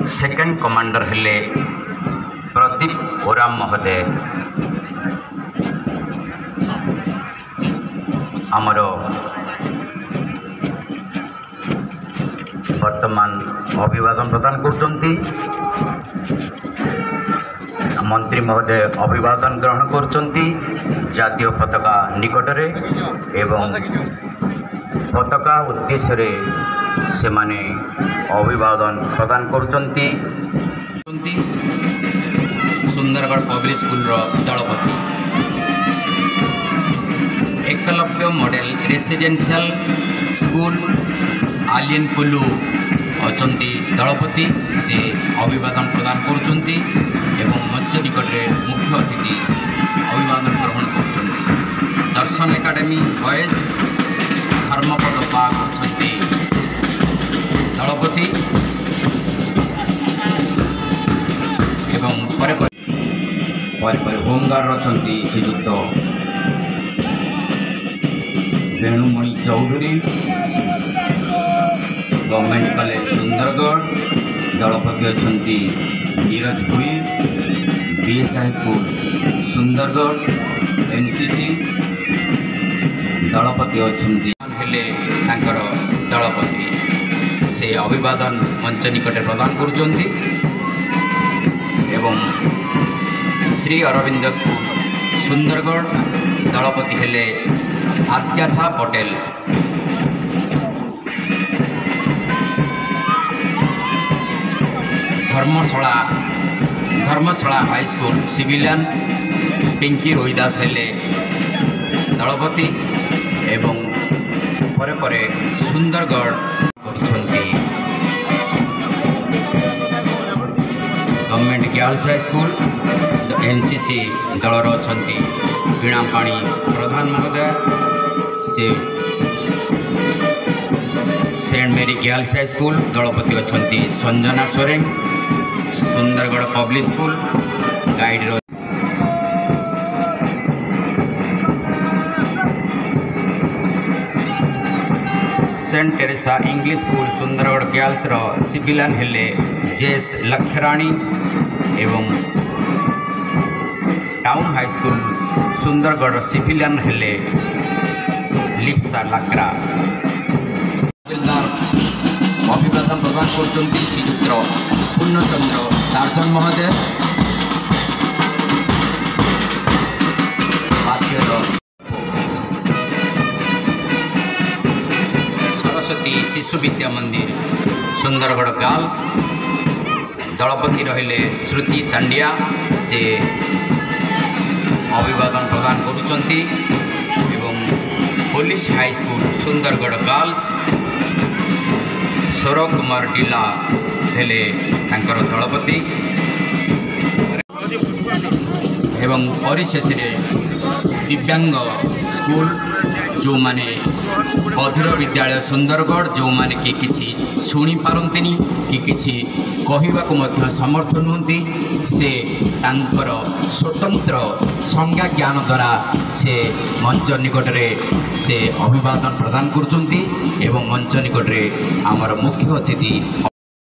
Second commander हेले प्रदीप ओराम महोदय। आमर वर्तमान अभिवादन प्रदान करछंती मंत्री महोदय अभिवादन ग्रहण करछंती जातीय पताका निकटरे एवं पताका उद्देश्य रे से माने अभिवादन प्रदान करछंती। Sundargarh public school दलपति Eklavya model residential school आलियनपुलु अचंती दलपति से अभिवादन प्रदान करछंती एवं मंच निकटरे मुख्य अतिथि अभिवादन ग्रहण करछंती। दर्शन एकाडेमी बॉयज धर्मपद पाक अछंती दलपति एवं पर होमगार्ड अछंती श्रीयुक्त वेणुमणि चौधरी। गवर्नमेंट कॉलेज सुंदरगढ़ दलपति अछंती Niraj Bhui. BS high school Sundargarh NCC दलपति अछंती हेले तांकर दलपति से अभिवादन मंच निकट प्रदान करुचंती एवं श्री अरविंद स्कूल सुंदरगढ़ दलपति हेले Adyasha Patel. Dharamshala high school civilian Pinki Rohidas हेले दलपति एवं परे परे सुंदरगढ़ करछंती government girls high school NCC दलर अछंती वीणापाणी प्रधान महोदय। से Saint Mary girls high school दलपति अछंती Sanjana Soren. Sundargarh public school guide Saint Teresa English school Sundargarh girls civilian हेले जेएस लक्ष्यराणी एवं town high school Sundargarh civilian हेले लिप्सा लाक्रा। अभिवादन प्रदान करछंती श्रीयुक्त पूर्णचंद्र दार्जन महोदय। सरस्वती शिशु विद्या मंदिर सुंदरगढ़ गर्ल्स दलपति रहिले श्रुति तांडिया से अभिवादन प्रदान करुचंती एवं police high school Sundargarh girls Saurabh Kumar डिला हेले तांकर दलपति एवं परिशेष दिव्यांग स्कूल जो माने बधिर विद्यालय सुंदरगढ़ जो माने कि किछि शुणी पारंतिनी कि किछि कहिबाकु मध्य समर्थ नुहंती से तांकर स्वतंत्र संज्ञा ज्ञान द्वारा से मंच निकटरे से अभिवादन प्रदान करुचंती एवं मंच निकटरे आमर मुख्य अतिथि